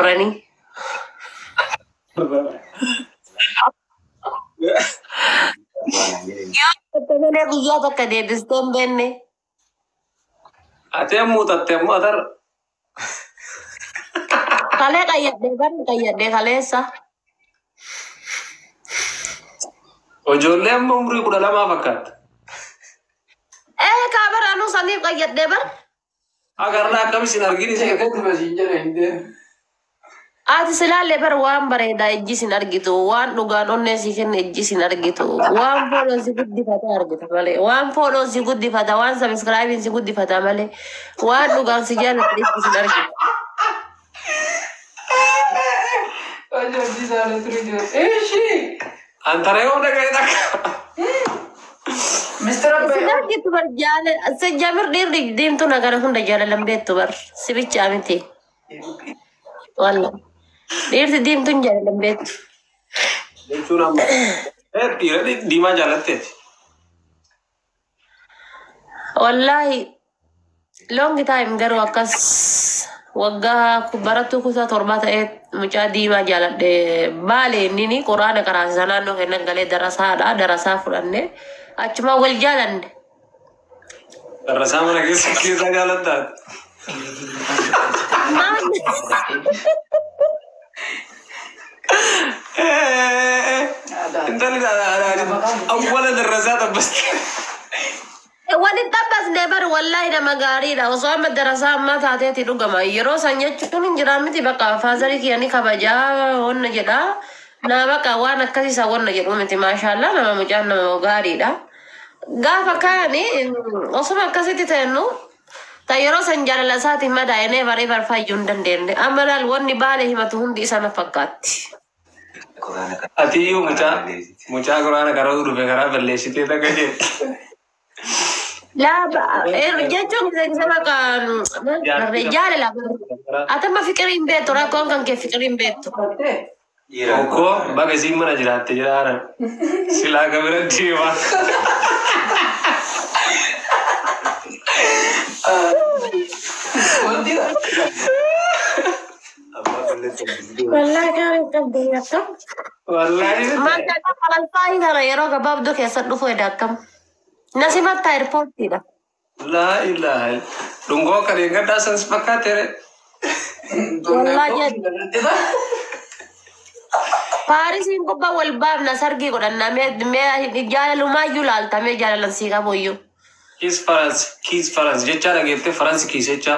turani. Temelee guyyaa takka deebistee hin beekne. Ati ammoo tattee ammoo atar. Kalee qayyadhee kaleessa. Ijoollee ammoo umurii 12 fakkaata. Kaabara anuu saniif qayyadhee bar. Agarraa akkamisin argini si eeggatu siin jedhe hin deemu. Ati silaalee bar waan bareedaa ejji sin argitu, waan dhugaan onnee si kenne ejji sin argitu, waan fooloo si guddifata argita malee, waan fooloo si guddifata, waan sabiskiraabiin si guddifata malee, waan dhugaan si jaallatu ejji sin argitu. Antara yoo dhaga'e takka. Mr. Abbe. Sin argitu bar jaala, si jamir dhiirri deemtu nagara hunda jaalalan beektu bar, si bichaa miti. Walla. Dhiirri deemtu hin jaalalan beektu. Jechuun ammoo. Dhiira diimaa jaalatteeti. Wallahi, long time garuu akkas waggaa barattuu kutaa 7 ta'ee mucaa diimaa jaaladhe baale inni quraana qaraasisaa naannoo kennan galee darasaadha. Darasaa fudhanne achuma wal jaalanne. Darasaa mana keessa jaalattaa. Intalli awwala darasaa tabbasti. Waliin tabbasnee bar wallahi nama gaariidha. Osoo amma darasaa ammaa taateeti dhugama. Yeroo san jechuun hin jiraan miti bakka faazarii kiyanii kabajaa wanna jedha. Naa bakka waan akkasiisa wanna jedhu miti maashaallah nama mucaan nama gaariidha. Gaafa kaani osuma akkasitti ta'ennu ta yeroo san jaalala isaatiin madaa'inee baree barfaayyuu hin dandeenye. Amma laal wanni baale himatu hundi isa na fakkaatti. Ati iyyuu mucaa quraana karaa dhufe karaa balleessitee takka jedhe. Laba, jechuun isa bakka jaalala. Atama fikiriin beektu rakkoon kan kee fikiriin beektu. Oko baga siin mana jiraatte jedhaara. Silaa gamira deema. Wallahi gaarii qabdee akkam. Wallahi. Maanta faransaayii kana yeroo gabaabduu keessa dhufu edda akkam. Nasibatta airportiidha. La ilaha. Dhungoo kan eeggadhaa sanis fakkaatere. Wallahi Paarisiin gubbaa wal baafna sargii godhanna mee jaalalumaayyuu laaltamee jaalalan sii qabuyyuu. Kiis Farans jecha dhageette Faransi kiis jecha.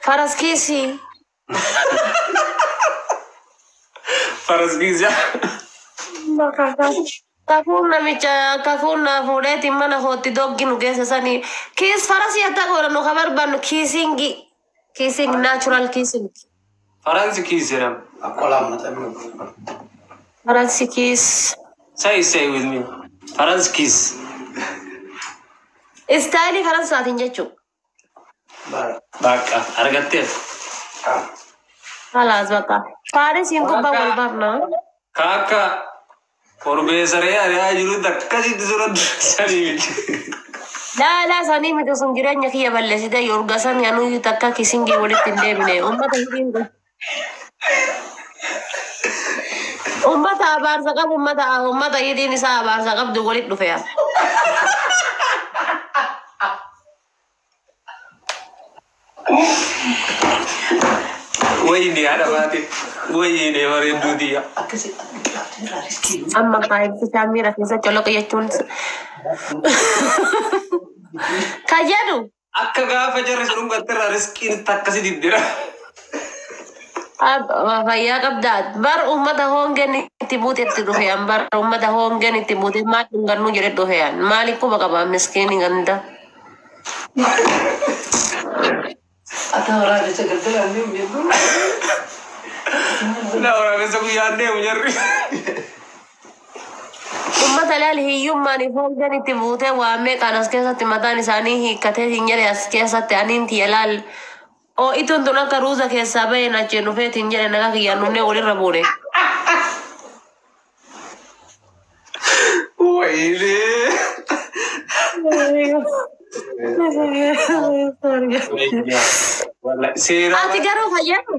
Faras kiisii. Faras kiis jaa. Kafuun namicha kafuun na fuudheetiin mana hootti doggi nu geessa sanii. Kiis farasii akka godhannu ka barbaannu kiisingi. Kiising natural kiising. Faransi kiis jedhama. Faransi kiis. Say with me. Faransi kiis. Istaayilii faransaatiin jechuudha. Bakka argatteef. Halaas bakka. Paarisiin gubbaa wal baafna. Kaakka Korbeesaree ari'aa jirutti akkasitti surat sanii miti. Laa sanii miti sun jireenya kiyya balleessite yorga san yaanuu takka kisingii walitti hin deebine. Ummata abaarsa qabu ummata hidhiin isaa abaarsa qabdu walitti dhufe yaa. Wayini haadha baate wayini bareedduu diya. Amma kaayibsi saamira keessa coloqa jechuun ka jedhu Akka gaafa jarri sun gattirraa riskiin itti akkasi diddira. fayyaa qabdaat bar ummata hoongeen itti buutetti dhufeyan bar ummata hoongeen itti buute maal dhungannuu jedhe dhufeyan maaliif quba qaba miskiini ganda. Ata waraabessa galgalaan deemu jedhu. Na waraabessa guyyaan deemu jarri. Ummata laal hiyyummaaniif hoongeen itti buute waamee kan as keessatti mataan isaanii hiikkatee hin jedhe as keessatti aniin tiyya laal oo ituun tun akka ruuza keessaa bahee nacheen dhufeetiin jedhe nagaa kiyyaan dhufnee walirra buune. Wayini. Ati garuu fayyadu.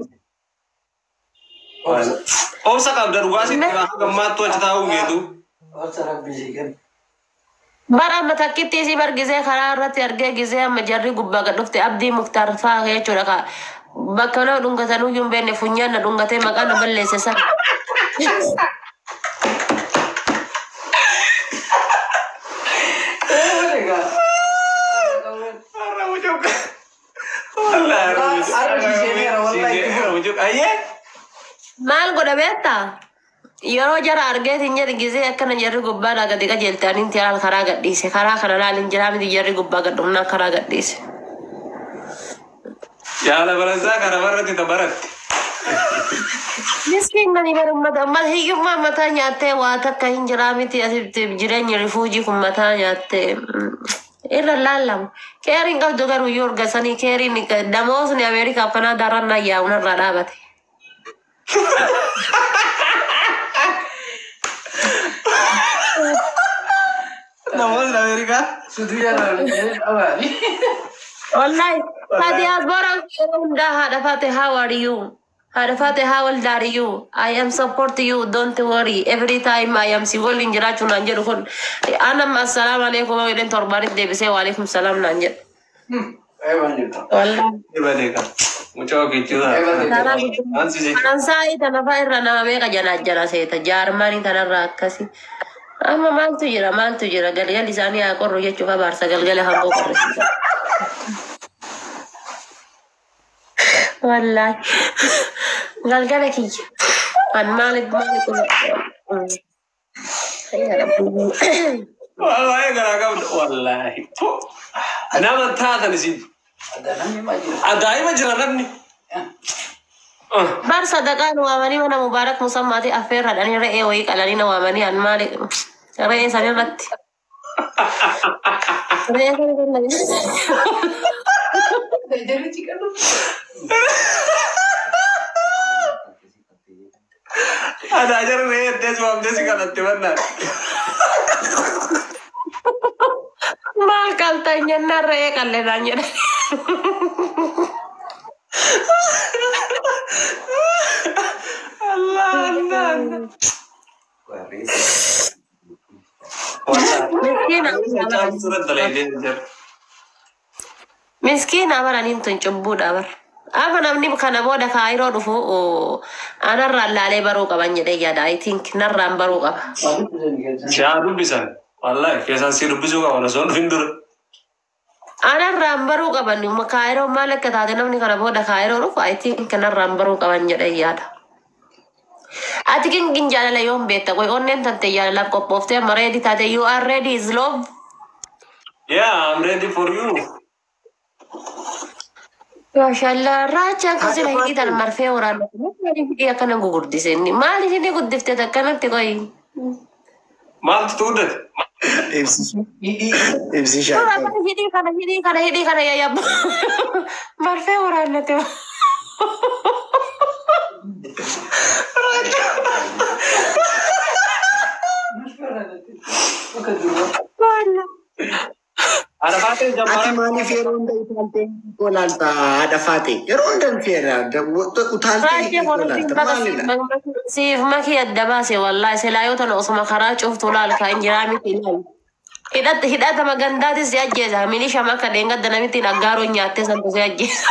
Obsa qabda dhugaasi gammaattu achi taa'uu geetu. Bara amma takkitti si bargisee karaa irratti argee gisee amma jarri gubbaa gad dhufte abdii muktaar fa'aa jechuudha. Bakka na dhungatanuu hin beekne funyaan na dhungatee maqaan na balleesse sana. Maal godha beektaa? Yeroo jara argeetiin jedhi gisee akkana jarri gubbaadhaa gadi qajeeltanii tiyaal karaa gadhiise. Karaa kana laaliin jiraa miti jarri gubbaa gad dhumnaa karaa gadhiise. Yaala baransaa kana barratti tabaratti. Miskiin mani barummata amma hiyyummaa mataa nyaattee waa takka hin jiraa miti asitti jireenya rifuujii kun mataa nyaattee irra laallamu. Keeriin qabdu garuu yoo argasanii keeriin damoosni Ameerikaaf kanaa darannaa yaa'uun irraa dhaabate. Namoonni Ameerikaa. Wallahi, hadi asboran hunda hada fate how are you? Hada fate how old are you? I am support you, don't worry. Every time I am single in jirachun anjir kun. Anam assalamu alaikum wa ilen torbarit debise wa alaikum salam nanjir. Wallahi. Ibadeka. Mucho kichuda. Ansai tanafa irra nama meeqa jana seeta jaarmani tanarra akkasi. Amma maaltu jira galgal isaanii haa qorru jechuuf abaarsa galgala hamboo qorrisiisa. Wallahi. Galgala kiyya. An maaliif Wallahi garaa qabdu. Wallahi. Nama taatan isin. Ajaa'ibaa jira namni. Bar sadaqaan waamanii mana mubaarak musammaati affeerradhanii re'ee wayii qalanii na waamanii an maali re'ee san irratti. Re'ee san irratti. Ada ajar re'ee tees waamtee si kadhatte bannaan. Maal qaltan jennaan re'ee qalleedhaan jedhe. Miskin amaraniin tun cubbuudha bar. Ama namni kana booda kaayiroo dhufu anarraan laalee baruu qaban jedhee yaada. I think narraan baruu qaba. Shaa dubbisan. Wallahi keessaan si dubbisuu qaba osoo dhufin dura. Anarraan baruu qaban kaayiroo maal akka taate namni kana booda kaayiroo dhufu I think narraan baruu qaban jedhee yaada. Ati kin jaalala yoon beekta qoy onneen tante jaalalaaf qophooftee amma ready taate you are ready is love. Yeah, I'm ready for you. Mashallah racha kasila hikitan marfee waraana. Maaliif hidhii akkana gugurdise inni maaliif inni guddifte akkanatti qoy. Maaltu tuudate? Ibsi shaakka. Hidhii kana yayyabba. Marfee waraannate. Ada faatee Ati jammaa. maaliif yeroo hunda utaaltee kolaalta haadha faate? Yeroo hunda utaaltee kolaalta maalidha? Siif makii adda baase wallahi silaayoota osuma karaa cuftu laal kan jiraa miti laal. Hidhata magandaatis si ajjeesa milisha maka deengadda namitti naggaaroo nyaattee santu si ajjeesa.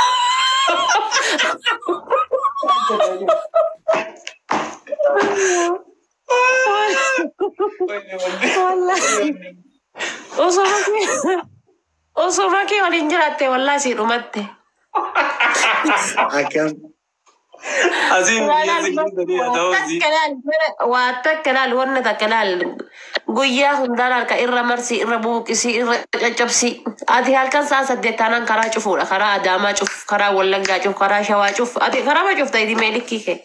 Wallahi. Osuma kee waliin jiraatte wallahi si dhumatte. Akkam. Asiin biyya sigiidanii haa ta'uusi. Waa takka laal wanna takka laal guyyaa hundaan harka irra marsi irra buuqisi irra caccabsi. Ati halkan saa 8 taanaan karaa cufuudha karaa Adaamaa cuf karaa Wallaggaa cuf karaa Shawaa cuf ati karaa ma cufta idi meelikkii kee.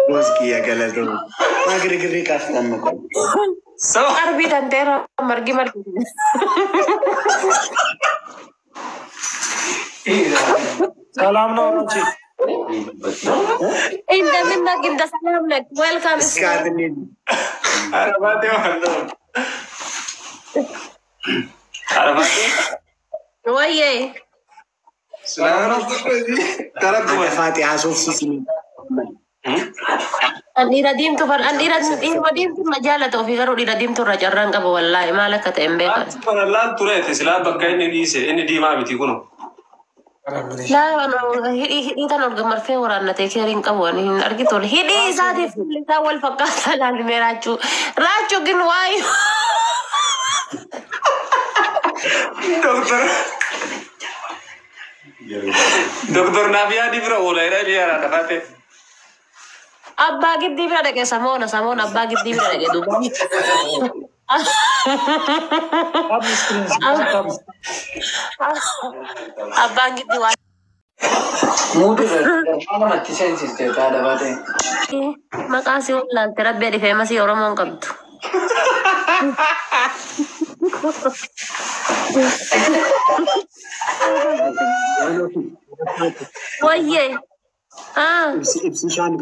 Boski ya galatoo. Maa girgirrii kaaftan maqaa. So, Arbii tanteera margi. salam no Rochi. Indemni naginda salam nak welcome. Iskaatanii. Ada faatee waan Ada faatee. Waye. Ada Fatih Asuf sini. Andira diimtu far andira diimtu majaalatu ofii garuu dhiira diimtu irra carraan qaba wallaahi maal akka ta'e hin beekan. Subhanallah tureeti silaa bakka inni dhiise inni diimaa miti kuno. Laa hidhii tan olga marfee waraannatee keeriin qabu ani hin argitu hidhii isaatiif isaa wal fakkaataa laalmee raachuu raachuu gin waayu. Doktor Nabiyaa di bira oola jedhee biyya tafaate. Abbaa giddii bira dhaqee samoona abbaa giddii bira dhaqee duuba. Abbaan giddii waan. Maqaan si wallaalte rabbee dhifee masii Oromoon qabdu. Wayye. Ibsishaan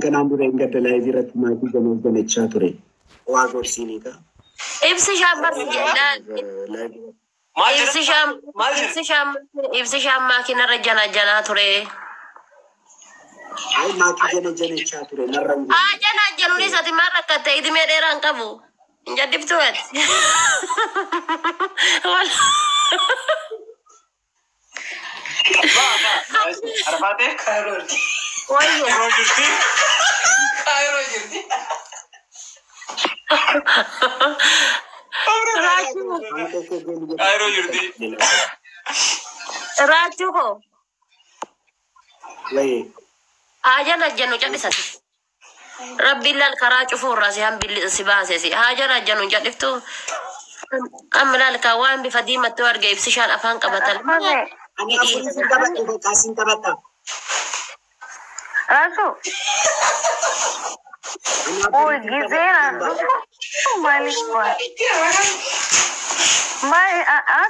kanaan dura hin gadda laayivii irratti maatii gameeffamechaa ture. Waa gorsiinii kaa. Ibsishaan barsi jedhaan. Ibsishaan maakinarra janaa ture. Ay maatii janachaa ture narra. Janaa januunis ati maal rakkatte idimee dheeraan qabu. Hin jaddiftu ati. Arfaate? Wayye. Raachuu koo. Wayye. Haajaan ajjannu callisati. Rabbiin laal karaa cufuu irraa si hambilli si baasesi. Haajaan ajjannu jalliftu. Amma laal kaa waan bifa diimattuu arge ibsishaan afaan qabatan. Ani afuurin taphadhu bakka asin taphadha. Rasu. Oh, gizera. Malik kuat. Mai,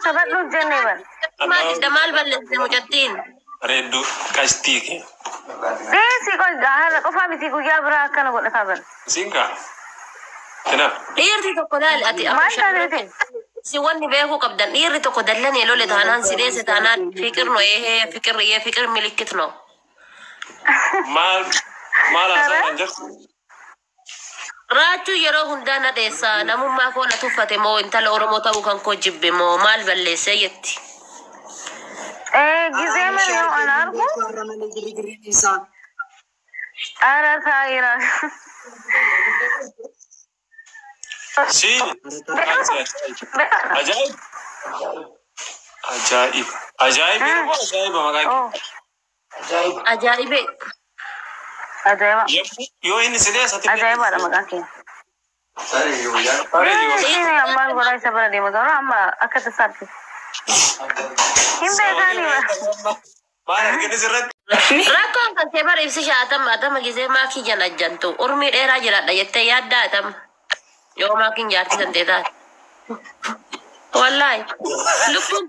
sahabat lu jenevan. Damal balik mujattin. Redu kasih ke. Si kau dah, kau faham si kau jawab rakan kau nak kabar. Singka. Kenapa? Dhiirri tokko laal ati si wanni beeku qabdan dhiirri tokko dallanii lole taanaan si deesse taanaan fiqirno fiqir milikkitno. Maal haasa'an kan jirtu? Raachuu yeroo hundaa na dheessaa namummaa koo na tuffate moo intala Oromoo ta'uu kan koo jibbe moo maal balleessee jetti. Gizee mana yoo anarku. Ara taa'ira. Si, ajaib. Ajaib ini apa? Ajaib makanya. Ajaib. Ajaib. Yo ini sedih satu. Ajaib ada makanya. Ini amal gora isa pada di magara amma akat sabi. Himbe kani ba? Mana gini serat? Rakon kan sebar ibsi atam gizee maaki jana jantu. Urmi dheeraa jiraadha jettee yaadda atam. Yoo maakin jaarti santee taate. Wallahi. Lukkuun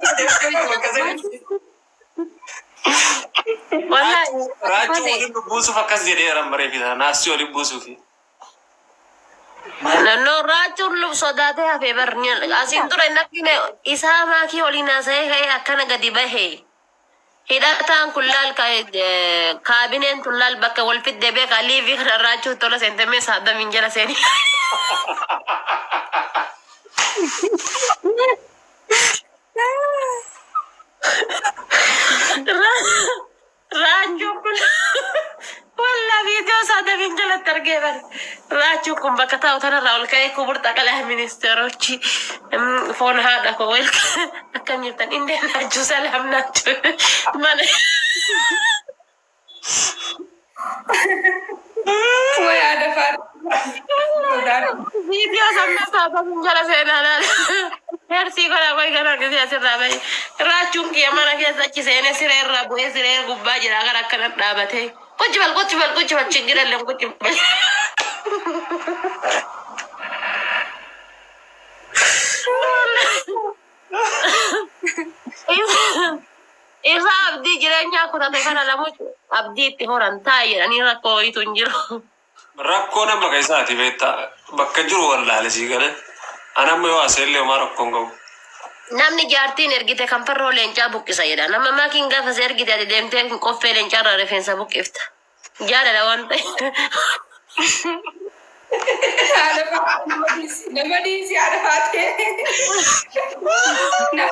wallahi. Raachuu waliin buusuuf akkas jedhee rammaree fida. Naasii waliin buusuuf. Naannoo raachuun sodaatee hafee barni asiin ture nakkine isaa maakii waliin haasa'ee akkana gadi bahee. Hidhataan kun laal kaabineen tun laal bakka wal fiddee beekaa liivii kana raachuu tola seentamee saadamin jala seeni. Raachuu kun walla viidiyoo saadamin jalatti argee bari. Raachuu kun bakka taa'u tanarraa ol ka'ee kuburta qalaa ministeerochi foon haadha koo akkam jirtan indee naachuu salaam naachuu mana. Way ada far. Video sampai saadamin jala seenaa Hersi kana koy kana kisi asirraa bahe. Raachuun kiyya mana keessa achi seenee siree irraa bu'ee siree gubbaa jira gara akkana dhaabatee. Kuchi bal chingirallee kuchi bal. Isa abdii jireenyaa kutate kana lamu abdii itti horan taa'e jedhanii rakkoo wayitu hin jiru. Rakkoo nama keessaati beektaa bakka jiru wallaalee sii galee. Anamma yoo asirlee homaa rakkoon qabu. namni jaartiin ergite kan farroo leencaa buqqisa jedha. Nama maakiin gaafa si ergite ati deemtee qoffee leencaarraa rifeensa buqqifta. Jaalala waan ta'e. Nama diisi ada Fatih. Nah,